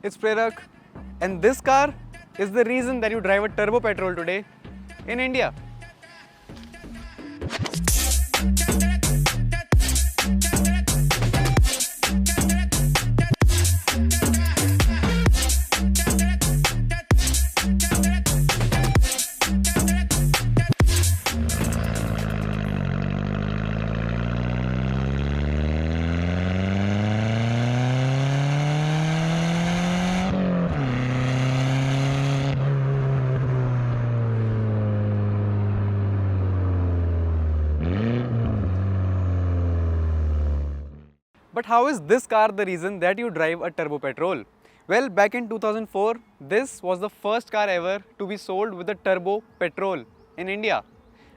it's Prerak, and this car is the reason that you drive a turbo petrol today in India. But how is this car the reason that you drive a turbo petrol? Well, back in 2004, this was the first car ever to be sold with a turbo petrol in India.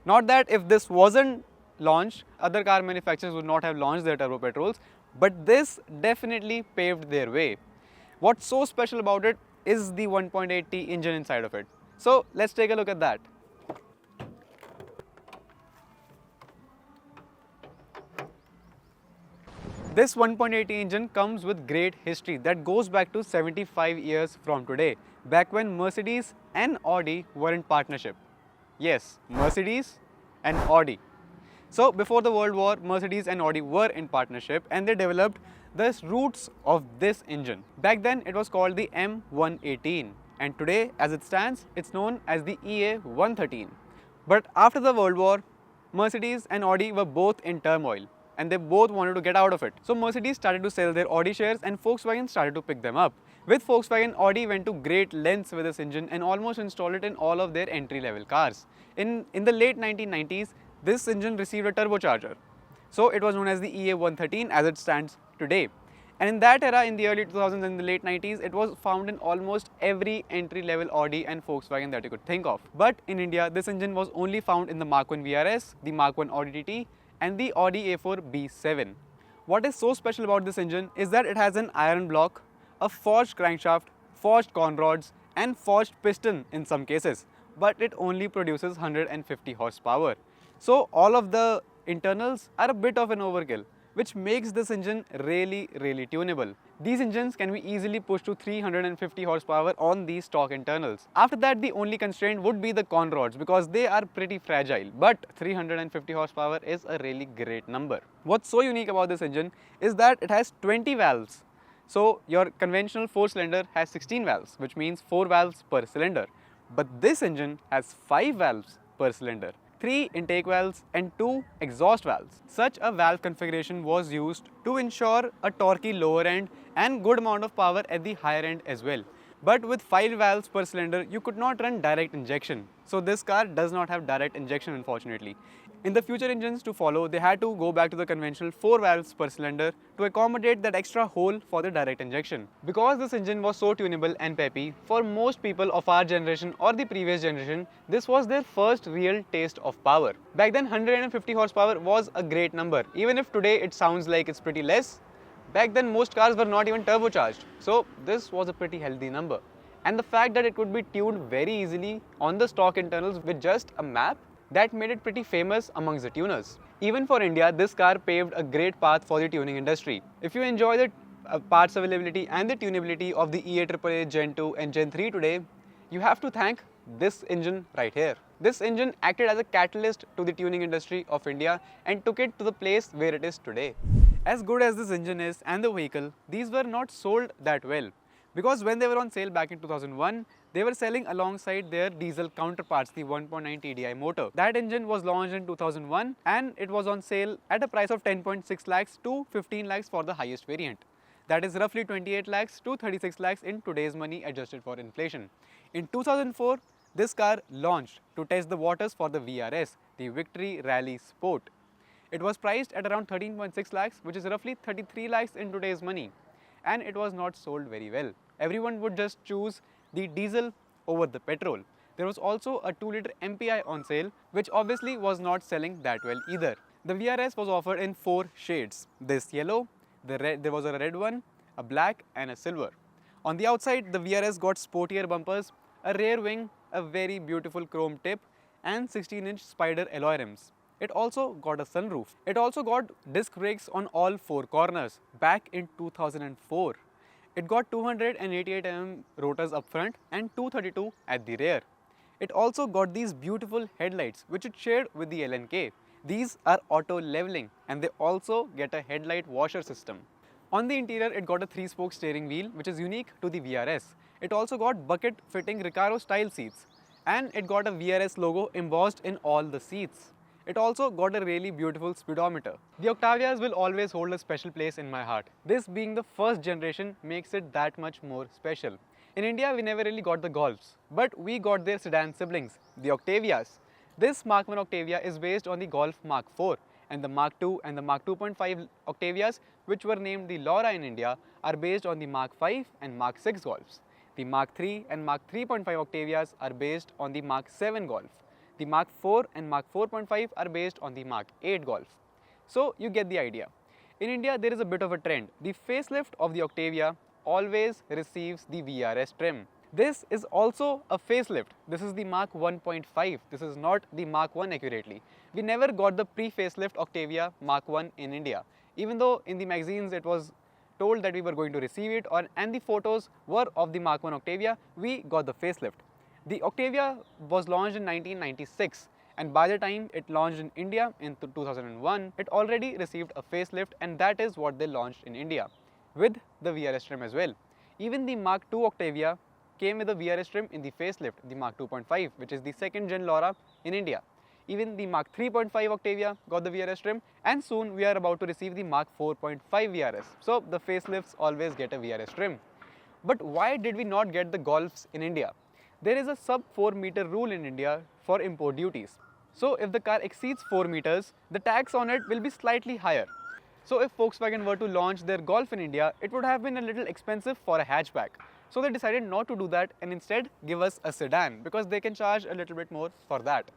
Not that if this wasn't launched, other car manufacturers would not have launched their turbo petrols, but this definitely paved their way. What's so special about it is the 1.8T engine inside of it. So let's take a look at that. This 1.8 engine comes with great history that goes back to 75 years from today, back when Mercedes and Audi were in partnership. Yes, Mercedes and Audi. So before the World War, Mercedes and Audi were in partnership and they developed the roots of this engine. Back then it was called the M118 and today as it stands, it's known as the EA113. But after the World War, Mercedes and Audi were both in turmoil and they both wanted to get out of it. So Mercedes started to sell their Audi shares and Volkswagen started to pick them up. With Volkswagen, Audi went to great lengths with this engine and almost installed it in all of their entry-level cars. In the late 1990s, this engine received a turbocharger. So it was known as the EA113 as it stands today. And in that era, in the early 2000s and the late 90s, it was found in almost every entry-level Audi and Volkswagen that you could think of. But in India, this engine was only found in the MK1 VRS, the MK1 Audi TT, and the Audi A4 B7. What is so special about this engine is that it has an iron block, a forged crankshaft, forged con rods, and forged piston in some cases, but it only produces 150 horsepower. So all of the internals are a bit of an overkill, which makes this engine really tunable. These engines can be easily pushed to 350 horsepower on these stock internals. After that, the only constraint would be the con rods because they are pretty fragile, but 350 horsepower is a really great number. What's so unique about this engine is that it has 20 valves. So your conventional 4-cylinder has 16 valves, which means 4 valves per cylinder. But this engine has 5 valves per cylinder, 3 intake valves and 2 exhaust valves. Such a valve configuration was used to ensure a torquey lower end and good amount of power at the higher end as well. But with 5 valves per cylinder, you could not run direct injection. So this car does not have direct injection, unfortunately. In the future engines to follow, they had to go back to the conventional 4 valves per cylinder to accommodate that extra hole for the direct injection. Because this engine was so tunable and peppy, for most people of our generation or the previous generation, this was their first real taste of power. Back then, 150 horsepower was a great number. Even if today it sounds like it's pretty less, back then most cars were not even turbocharged. So this was a pretty healthy number. And the fact that it could be tuned very easily on the stock internals with just a map, that made it pretty famous amongst the tuners. Even for India, this car paved a great path for the tuning industry. If you enjoy the parts availability and the tunability of the EA888 Gen 2 and Gen 3 today, you have to thank this engine right here. This engine acted as a catalyst to the tuning industry of India and took it to the place where it is today. As good as this engine is and the vehicle, these were not sold that well. Because when they were on sale back in 2001, they were selling alongside their diesel counterparts, the 1.9 TDI motor. That engine was launched in 2001 and it was on sale at a price of 10.6 lakhs to 15 lakhs for the highest variant. That is roughly 28 lakhs to 36 lakhs in today's money adjusted for inflation. In 2004, this car launched to test the waters for the VRS, the Victory Rally Sport. It was priced at around 13.6 lakhs, which is roughly 33 lakhs in today's money. And it was not sold very well. Everyone would just choose the diesel over the petrol. There was also a 2-liter MPI on sale, which obviously was not selling that well either. The VRS was offered in 4 shades. This yellow, there was a red one, a black and a silver. On the outside, the VRS got sportier bumpers, a rear wing, a very beautiful chrome tip and 16-inch Spider alloy rims. It also got a sunroof. It also got disc brakes on all 4 corners back in 2004. It got 288 mm rotors up front and 232 at the rear. It also got these beautiful headlights which it shared with the LNK. These are auto leveling and they also get a headlight washer system. On the interior, it got a 3-spoke steering wheel which is unique to the VRS. It also got bucket fitting Recaro style seats and it got a VRS logo embossed in all the seats. It also got a really beautiful speedometer. The Octavias will always hold a special place in my heart. This being the first generation makes it that much more special. In India, we never really got the Golfs, but we got their sedan siblings, the Octavias. This Mark 1 Octavia is based on the Golf Mark 4, and the Mark 2 and the Mark 2.5 Octavias, which were named the Laura in India, are based on the Mark 5 and Mark 6 Golfs. The Mark 3 and Mark 3.5 Octavias are based on the Mark 7 Golf. The Mark 4 and Mark 4.5 are based on the Mark 8 Golf. So you get the idea. In India, there is a bit of a trend. The facelift of the Octavia always receives the VRS trim. This is also a facelift. This is the Mark 1.5. This is not the Mark 1 accurately. We never got the pre-facelift Octavia Mark 1 in India. Even though in the magazines it was told that we were going to receive it and the photos were of the Mark 1 Octavia, we got the facelift. The Octavia was launched in 1996 and by the time it launched in India in 2001, it already received a facelift and that is what they launched in India with the VRS trim as well. Even the Mark 2 Octavia came with a VRS trim in the facelift, the Mark 2.5, which is the second gen Laura in India. Even the Mark 3.5 Octavia got the VRS trim and soon we are about to receive the Mark 4.5 VRS. So the facelifts always get a VRS trim. But why did we not get the Golfs in India? There is a sub 4 meter rule in India for import duties. So if the car exceeds 4 meters, the tax on it will be slightly higher. So if Volkswagen were to launch their Golf in India, it would have been a little expensive for a hatchback. So they decided not to do that and instead give us a sedan because they can charge a little bit more for that.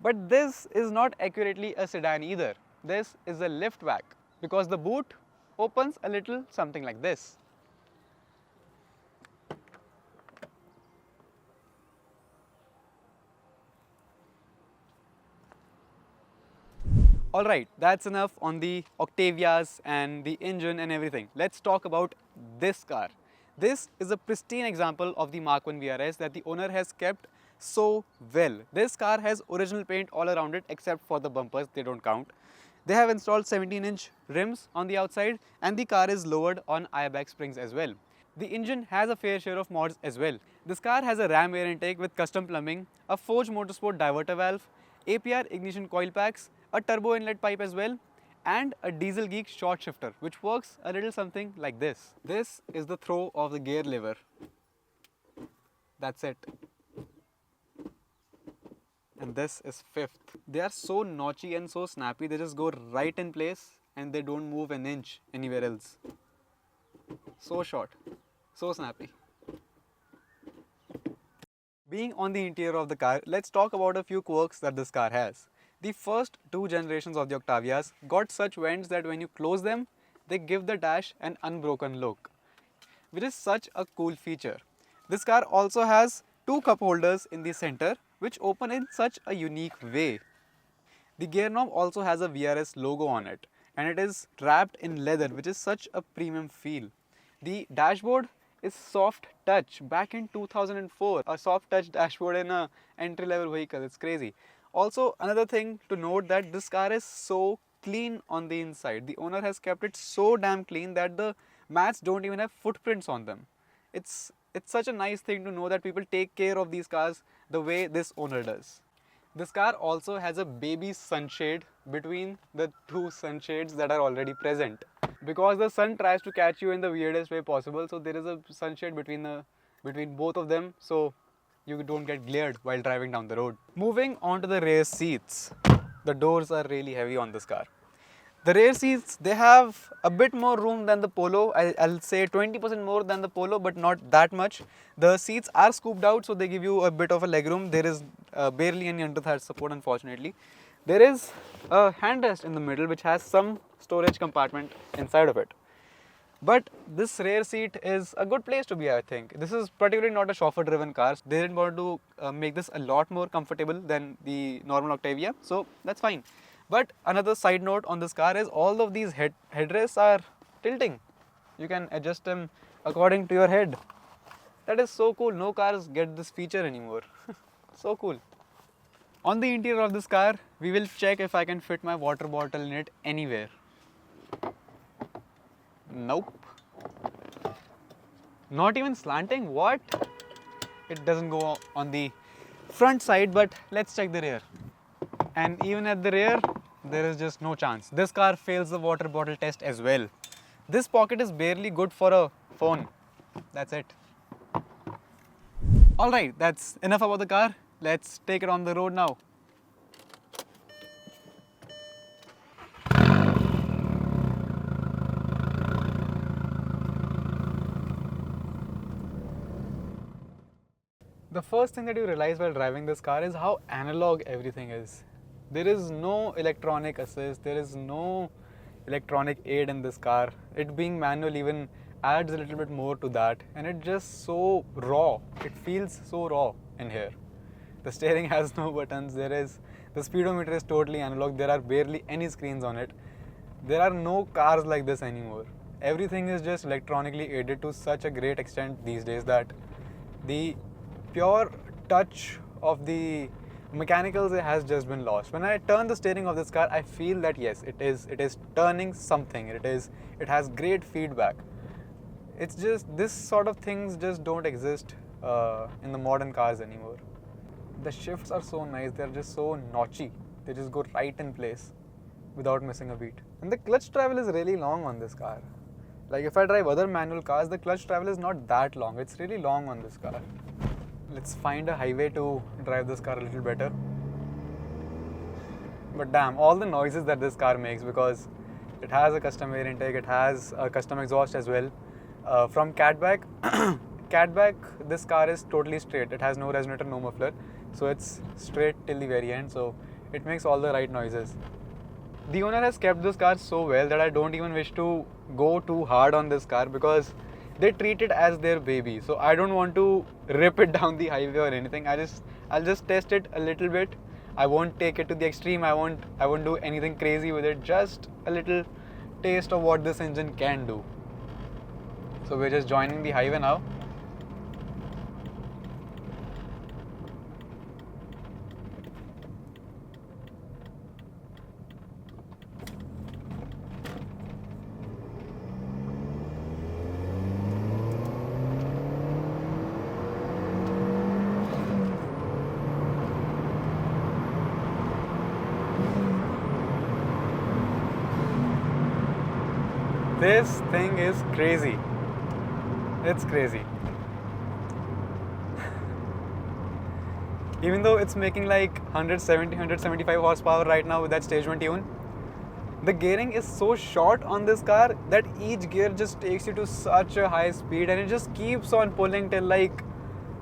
But this is not accurately a sedan either. This is a liftback because the boot opens a little something like this. Alright, that's enough on the Octavias and the engine and everything. Let's talk about this car. This is a pristine example of the Mark 1 VRS that the owner has kept so well. This car has original paint all around it except for the bumpers, they don't count. They have installed 17-inch rims on the outside and the car is lowered on airbag springs as well. The engine has a fair share of mods as well. This car has a ram air intake with custom plumbing, a Forge Motorsport diverter valve, APR ignition coil packs, a turbo inlet pipe as well, and a Diesel Geek short shifter which works a little something like this. This is the throw of the gear lever. That's it. And this is fifth. They are so notchy and so snappy, they just go right in place and they don't move an inch anywhere else. So short, so snappy. Being on the interior of the car, let's talk about a few quirks that this car has. The first two generations of the Octavias got such vents that when you close them, they give the dash an unbroken look, which is such a cool feature. This car also has two cup holders in the center which open in such a unique way. The gear knob also has a VRS logo on it and it is wrapped in leather which is such a premium feel. The dashboard is soft touch back in 2004, a soft touch dashboard in a entry level vehicle, it's crazy. Also another thing to note that this car is so clean on the inside. The owner has kept it so damn clean that the mats don't even have footprints on them. It's such a nice thing to know that people take care of these cars the way this owner does. This car also has a baby sunshade between the two sunshades that are already present. Because the sun tries to catch you in the weirdest way possible, so there is a sunshade between both of them, so you don't get glared while driving down the road. Moving on to the rear seats. The doors are really heavy on this car. The rear seats, they have a bit more room than the Polo. I'll say 20% more than the Polo, but not that much. The seats are scooped out, so they give you a bit of a legroom. There is barely any under-thigh support, unfortunately. There is a handrest in the middle, which has some storage compartment inside of it. But this rear seat is a good place to be, I think. This is particularly not a chauffeur-driven car. They didn't want to make this a lot more comfortable than the normal Octavia, so that's fine. But another side note on this car is all of these headrests are tilting. You can adjust them according to your head. That is so cool. No cars get this feature anymore. So cool. On the interior of this car, we will check if I can fit my water bottle in it anywhere. Nope. Not even slanting. What? It doesn't go on the front side, but let's check the rear. And even at the rear, there is just no chance. This car fails the water bottle test as well. This pocket is barely good for a phone. That's it. Alright, that's enough about the car. Let's take it on the road now. The first thing that you realize while driving this car is how analog everything is. There is no electronic assist, there is no electronic aid in this car. It being manual even adds a little bit more to that, and it's just so raw. It feels so raw in here. The steering has no buttons, the speedometer is totally analog, there are barely any screens on it. There are no cars like this anymore. Everything is just electronically aided to such a great extent these days that the pure touch of the mechanicals has just been lost. When I turn the steering of this car, I feel that yes, it is turning something. It has great feedback. It's just this sort of things just don't exist in the modern cars anymore. The shifts are so nice. They're just so notchy. They just go right in place without missing a beat. And the clutch travel is really long on this car. Like if I drive other manual cars, the clutch travel is not that long. It's really long on this car. Let's find a highway to drive this car a little better. But damn, all the noises that this car makes, because it has a custom air intake, it has a custom exhaust as well. From catback, this car is totally straight. It has no resonator, no muffler. So it's straight till the very end. So it makes all the right noises. The owner has kept this car so well that I don't even wish to go too hard on this car because they treat it as their baby. So I don't want to rip it down the highway or anything. I'll just test it a little bit. I won't take it to the extreme. I won't do anything crazy with it. Just a little taste of what this engine can do. So we're just joining the highway now. This thing is crazy. It's crazy. Even though it's making like 170, 175 horsepower right now with that stage 1 tune, the gearing is so short on this car that each gear just takes you to such a high speed and it just keeps on pulling till like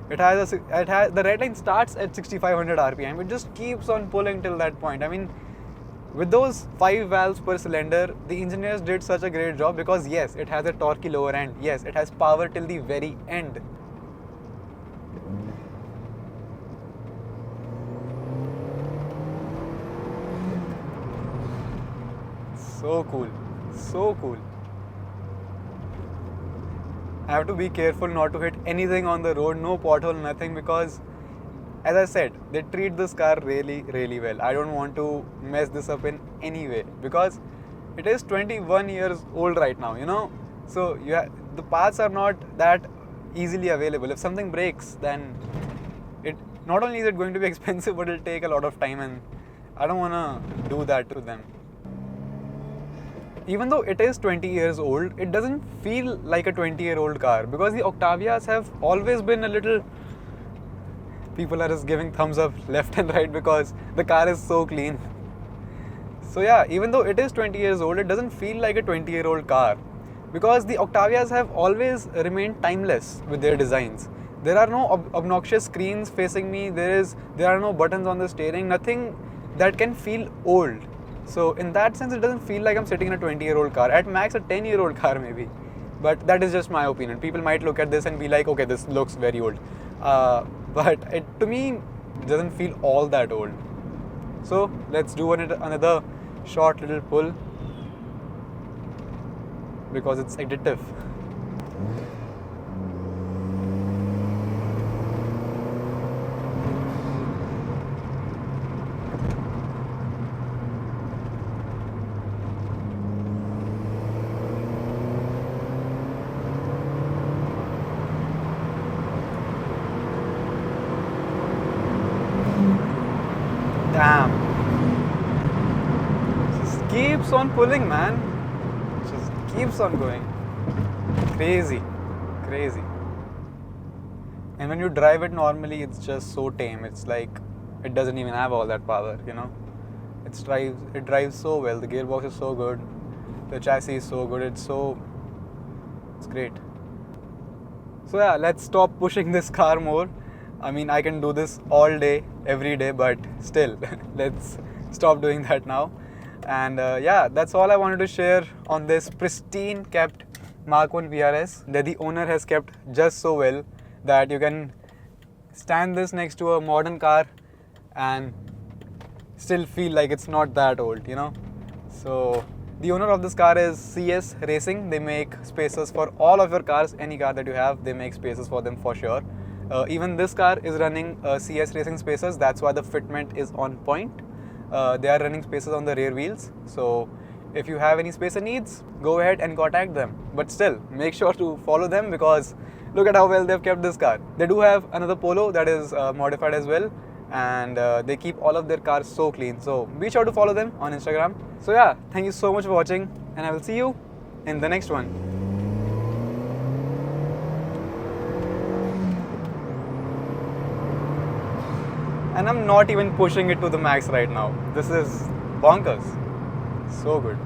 the red line starts at 6500 RPM. It just keeps on pulling till that point. I mean, with those 5 valves per cylinder, the engineers did such a great job because yes, it has a torquey lower end. Yes, it has power till the very end. So cool. So cool. I have to be careful not to hit anything on the road, no pothole, nothing, because as I said, they treat this car really, really well. I don't want to mess this up in any way because it is 21 years old right now, you know. So the parts are not that easily available. If something breaks, then not only is it going to be expensive, but it'll take a lot of time, and I don't want to do that to them. Even though it is 20 years old, it doesn't feel like a 20-year-old car because the Octavias have always been a little... People are just giving thumbs up left and right because the car is so clean. So yeah, even though it is 20 years old, it doesn't feel like a 20-year-old car because the Octavias have always remained timeless with their designs. There are no obnoxious screens facing me, there are no buttons on the steering, nothing that can feel old. So in that sense, it doesn't feel like I'm sitting in a 20-year-old car. At max, a 10-year-old car maybe. But that is just my opinion. People might look at this and be like, okay, this looks very old. But to me, it doesn't feel all that old. So let's do another short little pull because it's addictive. on pulling, man. Just keeps on going. Crazy. Crazy. And when you drive it normally, it's just so tame. It's like it doesn't even have all that power, you know. It drives so well. The gearbox is so good. The chassis is so good. It's great. So yeah, let's stop pushing this car more. I mean, I can do this all day, every day, but still, let's stop doing that now. And yeah, that's all I wanted to share on this pristine kept Mark 1 VRS that the owner has kept just so well that you can stand this next to a modern car and still feel like it's not that old, you know. So the owner of this car is CS Racing. They make spacers for all of your cars, any car that you have, they make spacers for them for sure. Even this car is running CS Racing spacers. That's why the fitment is on point. They are running spacers on the rear wheels. So if you have any spacer needs, go ahead and contact them. But still, make sure to follow them because look at how well they've kept this car. They do have another Polo that is modified as well. And they keep all of their cars so clean. So be sure to follow them on Instagram. So yeah, thank you so much for watching and I will see you in the next one. And I'm not even pushing it to the max right now. This is bonkers. So good.